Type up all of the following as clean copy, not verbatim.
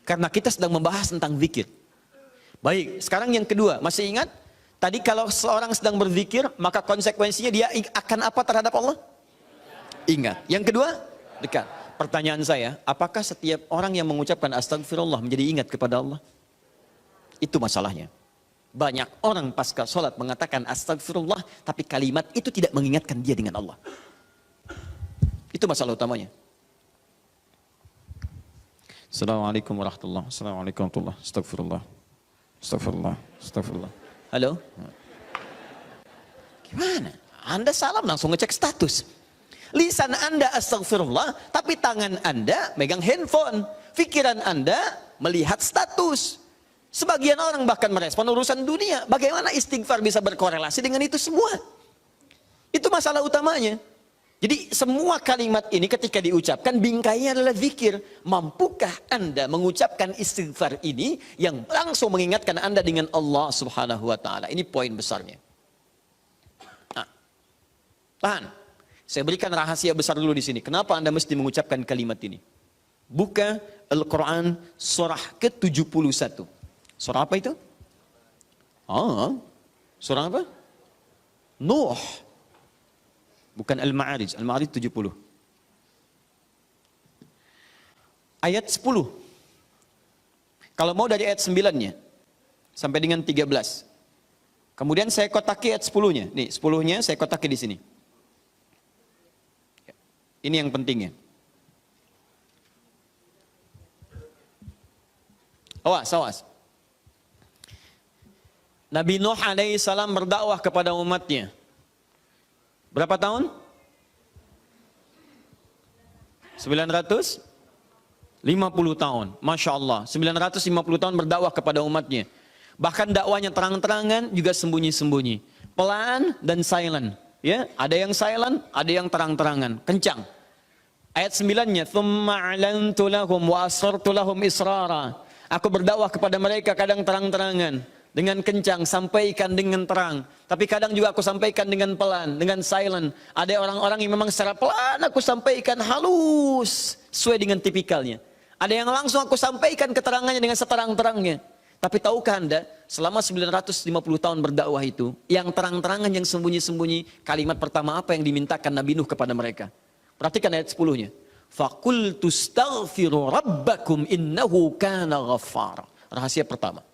Karena kita sedang membahas tentang zikir. Baik, sekarang yang kedua, masih ingat? Tadi kalau seorang sedang berzikir, maka konsekuensinya dia akan apa terhadap Allah? Ingat. Yang kedua, dekat. Pertanyaan saya, apakah setiap orang yang mengucapkan astagfirullah menjadi ingat kepada Allah? Itu masalahnya. Banyak orang pasca sholat mengatakan astagfirullah, tapi kalimat itu tidak mengingatkan dia dengan Allah. Itu masalah utamanya. Assalamualaikum warahmatullahi wabarakatuh. Assalamualaikum warahmatullahi wabarakatuh. Astagfirullah. Astagfirullah. Astagfirullah. Halo? Gimana? Anda salam langsung ngecek status. Lisan Anda astagfirullah, tapi tangan Anda megang handphone. Pikiran Anda melihat status. Sebagian orang bahkan merespon urusan dunia. Bagaimana istighfar bisa berkorelasi dengan itu semua? Itu masalah utamanya. Jadi semua kalimat ini ketika diucapkan bingkainya adalah zikir. Mampukah Anda mengucapkan istighfar ini yang langsung mengingatkan Anda dengan Allah Subhanahu wa taala? Ini poin besarnya. Nah, tahan. Saya berikan rahasia besar dulu di sini. Kenapa Anda mesti mengucapkan kalimat ini? Buka Al-Quran surah ke-71. Surah apa itu? Surah apa? Nuh. Bukan Al-Ma'arij. Al-Ma'arij 70. Ayat 10. Kalau mau dari ayat 9-nya. Sampai dengan 13. Kemudian saya kotaki ayat 10-nya. Nih, 10-nya saya kotaki di sini. Ini yang pentingnya. Awas, awas. Nabi Nuh alaihissalam berdakwah kepada umatnya. Berapa tahun? 950 tahun. Masya Allah. 950 tahun berdakwah kepada umatnya. Bahkan dakwahnya terang-terangan juga sembunyi-sembunyi. Pelan dan silent. Ya, ada yang silent, ada yang terang-terangan. Kencang. Ayat 9-nya, "Tsumma 'alantu lahum wa asrartu lahum israra." Aku berdakwah kepada mereka kadang terang-terangan. Dengan kencang, sampaikan dengan terang. Tapi kadang juga aku sampaikan dengan pelan, dengan silent. Ada orang-orang yang memang secara pelan aku sampaikan halus, sesuai dengan tipikalnya. Ada yang langsung aku sampaikan keterangannya dengan seterang-terangnya. Tapi tahukah Anda, selama 950 tahun berdakwah itu, yang terang-terangan, yang sembunyi-sembunyi, kalimat pertama apa yang dimintakan Nabi Nuh kepada mereka? Perhatikan ayat 10-nya. "Faqultu astaghfiru rabbakum innahu kana ghaffara." Rahasia pertama.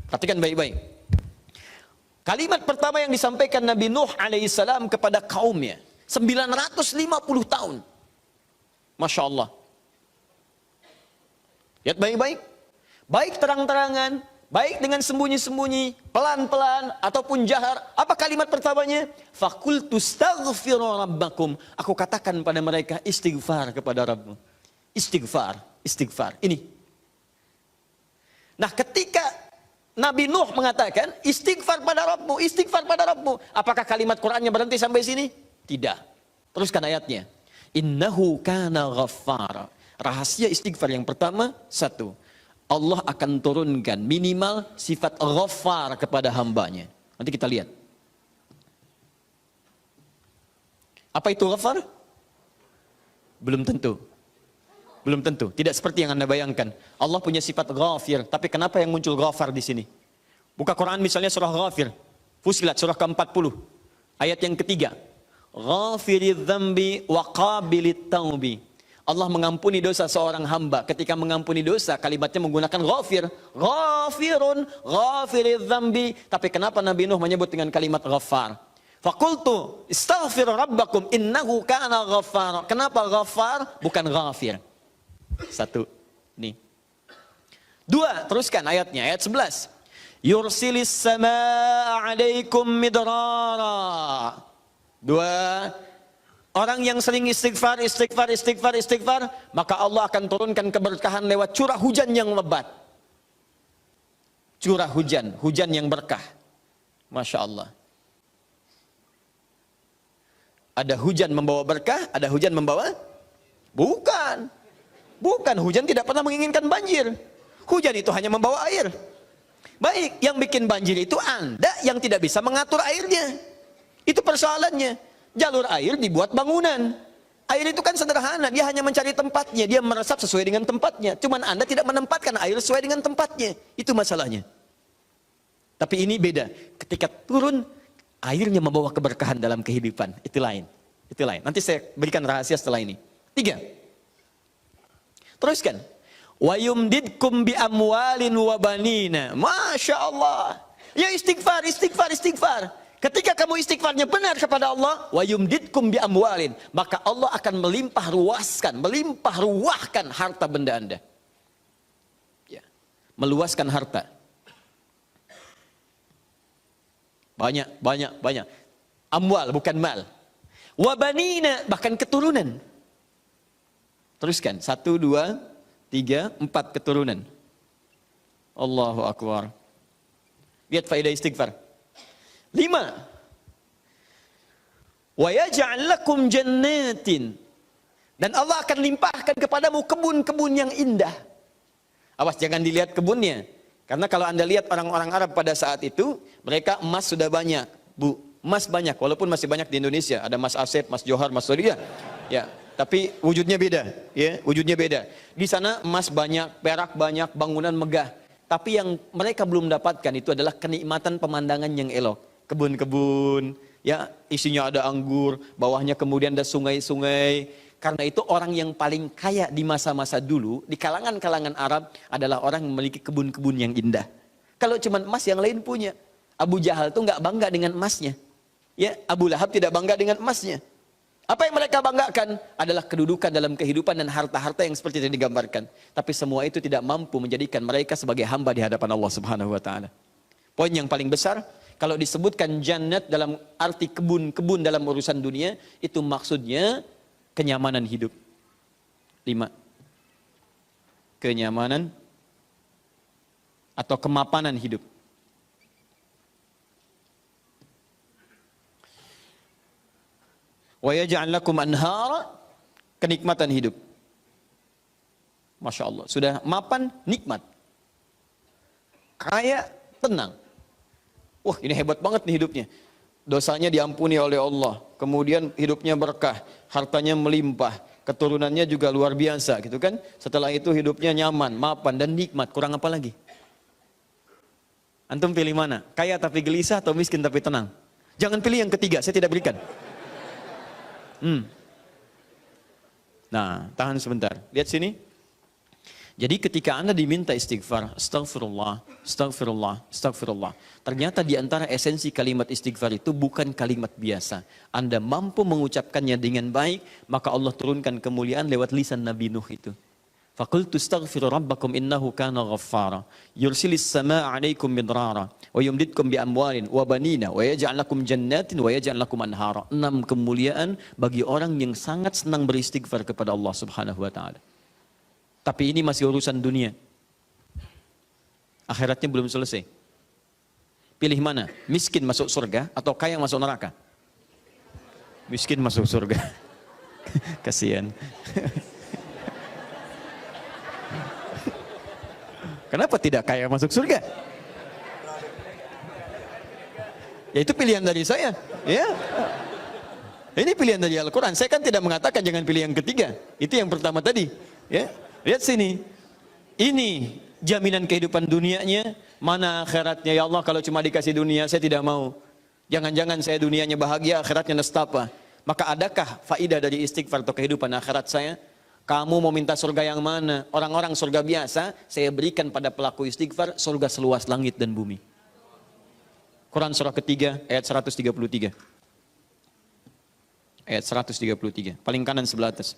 Perhatikan baik-baik. Kalimat pertama yang disampaikan Nabi Nuh alaihissalam kepada kaumnya. 950 tahun. Masya Allah. Lihat baik-baik. Baik terang-terangan, baik dengan sembunyi-sembunyi, pelan-pelan, ataupun jahar. Apa kalimat pertamanya? Fakultu astaghfiru rabbakum. Aku katakan pada mereka, istighfar kepada Rabbmu. Istighfar, istighfar. Ini. Nah, ketika Nabi Nuh mengatakan, istighfar pada Rabbmu, istighfar pada Rabbmu. Apakah kalimat Qur'annya berhenti sampai sini? Tidak. Teruskan ayatnya. Innahu kana ghaffara. Rahasia istighfar yang pertama, satu. Allah akan turunkan minimal sifat ghaffar kepada hambanya. Nanti kita lihat. Apa itu ghaffar? Belum tentu. Belum tentu. Tidak seperti yang Anda bayangkan. Allah punya sifat ghafir. Tapi kenapa yang muncul ghafar di sini? Buka Quran misalnya surah Ghafir. Fusilat surah ke-40. Ayat yang ketiga. Ghafiridz dzambi wa qabilit taubi. Allah mengampuni dosa seorang hamba. Ketika mengampuni dosa, kalimatnya menggunakan ghafir. Ghafirun, ghafiridz dzambi. Tapi kenapa Nabi Nuh menyebut dengan kalimat ghafar? Faqultu istaghfir rabbakum innahu kana ghaffara. Kenapa ghafar bukan ghafir? Satu. Nih. Dua, teruskan ayatnya. Ayat 11. Yursilis samaa 'alaikum midrara. Dua. Orang yang sering istighfar, istighfar, istighfar, istighfar, maka Allah akan turunkan keberkahan lewat curah hujan yang lebat. Curah hujan, hujan yang berkah. Masya Allah. Ada hujan membawa berkah, ada hujan membawa? Bukan. Bukan, hujan tidak pernah menginginkan banjir. Hujan itu hanya membawa air. Baik, yang bikin banjir itu Anda yang tidak bisa mengatur airnya. Itu persoalannya. Jalur air dibuat bangunan. Air itu kan sederhana, dia hanya mencari tempatnya, dia meresap sesuai dengan tempatnya. Cuman Anda tidak menempatkan air sesuai dengan tempatnya. Itu masalahnya. Tapi ini beda. Ketika turun, airnya membawa keberkahan dalam kehidupan. Itu lain. Itu lain. Nanti saya berikan rahasia setelah ini. 3. Teruskan. Wa yumdidkum bi amwalin wa banina. Masya Allah. Ya istighfar, istighfar, istighfar. Ketika kamu istighfarnya benar kepada Allah, wa yumdidkum bi amwalin, maka Allah akan melimpah ruahkan harta benda Anda. Ya. Meluaskan harta. Banyak. Amwal bukan mal. Wa banina, bahkan keturunan. Teruskan. 1, 2, 3, 4 keturunan. Allahu Akbar. Lihat faedah istighfar. 5. Wa yaj'al lakum jannatin. Dan Allah akan limpahkan kepadamu kebun-kebun yang indah. Awas jangan dilihat kebunnya. Karena kalau Anda lihat orang-orang Arab pada saat itu, mereka emas sudah banyak, Bu. Emas banyak, walaupun masih banyak di Indonesia. Ada Mas Asep, Mas Johar, Mas Surya. Ya, tapi wujudnya beda, ya, wujudnya beda. Di sana emas banyak, perak banyak, bangunan megah. Tapi yang mereka belum dapatkan itu adalah kenikmatan pemandangan yang elok. Kebun-kebun, ya, isinya ada anggur, bawahnya kemudian ada sungai-sungai. Karena itu orang yang paling kaya di masa-masa dulu, di kalangan-kalangan Arab adalah orang yang memiliki kebun-kebun yang indah. Kalau cuma emas yang lain punya. Abu Jahal tuh nggak bangga dengan emasnya. Ya, Abu Lahab tidak bangga dengan emasnya. Apa yang mereka banggakan adalah kedudukan dalam kehidupan dan harta-harta yang seperti yang digambarkan. Tapi semua itu tidak mampu menjadikan mereka sebagai hamba di hadapan Allah Subhanahu wa taala. Poin yang paling besar, kalau disebutkan jannat dalam arti kebun-kebun dalam urusan dunia, itu maksudnya kenyamanan hidup. 5. Kenyamanan atau kemapanan hidup. Wa yaj'al lakum anhara, kenikmatan hidup. Masya Allah, sudah mapan, nikmat. Kaya, tenang. Wah, ini hebat banget nih hidupnya. Dosanya diampuni oleh Allah. Kemudian hidupnya berkah, hartanya melimpah, keturunannya juga luar biasa, gitu kan? Setelah itu hidupnya nyaman, mapan dan nikmat. Kurang apa lagi? Antum pilih mana? Kaya tapi gelisah atau miskin tapi tenang? Jangan pilih yang ketiga, saya tidak berikan. Nah, tahan sebentar. Lihat sini. Jadi ketika Anda diminta istighfar, astagfirullah, astagfirullah, astagfirullah. Ternyata di antara esensi kalimat istighfar itu bukan kalimat biasa. Anda mampu mengucapkannya dengan baik, maka Allah turunkan kemuliaan lewat lisan Nabi Nuh itu. Faqultu astaghfiru rabbakum innahu kana ghaffara yursilis samaa 'alaikum midrara wa yumdidkum bi amwalin wa banina wa yaj'al lakum jannatin wa yaj'al lakum anhara. 6 kemuliaan bagi orang yang sangat senang beristighfar kepada Allah Subhanahu wa taala. Tapi ini masih urusan dunia. Akhiratnya belum selesai. Pilih mana? Miskin masuk surga atau kaya masuk neraka? Miskin masuk surga. Kasihan. Kenapa tidak kaya masuk surga? Ya itu pilihan dari saya. Ya. Ini pilihan dari Al-Quran. Saya kan tidak mengatakan jangan pilih yang ketiga. Itu yang pertama tadi. Ya. Lihat sini. Ini jaminan kehidupan dunianya. Mana akhiratnya? Ya Allah, kalau cuma dikasih dunia saya tidak mau. Jangan-jangan saya dunianya bahagia, akhiratnya nestapa. Maka adakah faidah dari istighfar atau kehidupan akhirat saya? Kamu mau minta surga yang mana? Orang-orang surga biasa, saya berikan pada pelaku istighfar surga seluas langit dan bumi. Quran surah ketiga ayat 133. Ayat 133, paling kanan sebelah atas.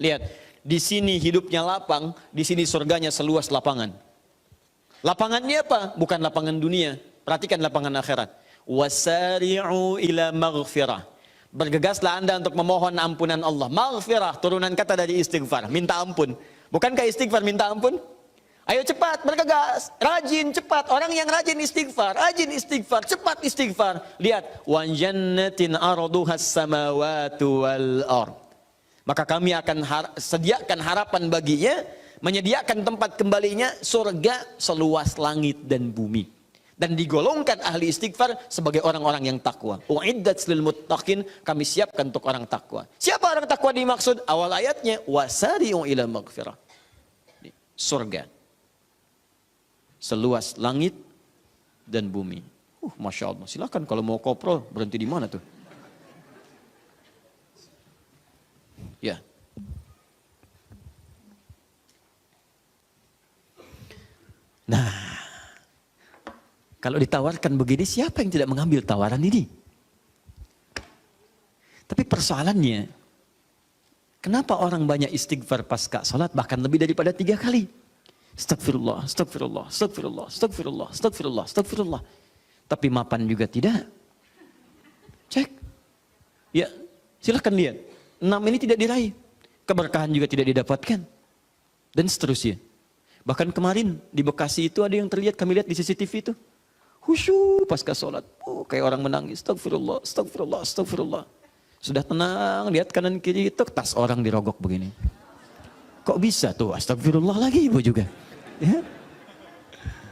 Lihat, di sini hidupnya lapang, di sini surganya seluas lapangan. Lapangannya apa? Bukan lapangan dunia. Perhatikan lapangan akhirat. Wasari'u ila maghfirah. Bergegaslah Anda untuk memohon ampunan Allah. Maghfirah, turunan kata dari istighfar, minta ampun. Bukankah istighfar minta ampun? Ayo cepat, bergegas, rajin, cepat. Orang yang rajin istighfar, cepat istighfar. Lihat, wa jannatin arduhas samawatu wal ard. Maka kami akan sediakan harapan baginya, menyediakan tempat kembalinya surga seluas langit dan bumi. Dan digolongkan ahli istighfar sebagai orang-orang yang takwa. Uiddat lil muttaqin, kami siapkan untuk orang takwa. Siapa orang takwa dimaksud? Awal ayatnya, wasari'u ila maghfirah. Surga. Seluas langit dan bumi. Masya Allah. Silakan kalau mau kopro, berhenti di mana tuh? Ya. Nah, kalau ditawarkan begini, siapa yang tidak mengambil tawaran ini? Tapi persoalannya, kenapa orang banyak istighfar pasca salat bahkan lebih daripada 3 kali? Astagfirullah, astagfirullah, astagfirullah, astagfirullah, astagfirullah, astagfirullah. Tapi mapan juga tidak. Cek. Ya, silahkan lihat. 6 ini tidak diraih. Keberkahan juga tidak didapatkan. Dan seterusnya. Bahkan kemarin di Bekasi itu ada yang terlihat, kami lihat di CCTV itu. Khusyuk pasca sholat. Kayak orang menangis. Astagfirullah, astagfirullah, astagfirullah. Sudah tenang, lihat kanan kiri itu, tas orang dirogok begini. Kok bisa tuh? Astagfirullah lagi ibu juga. Ya?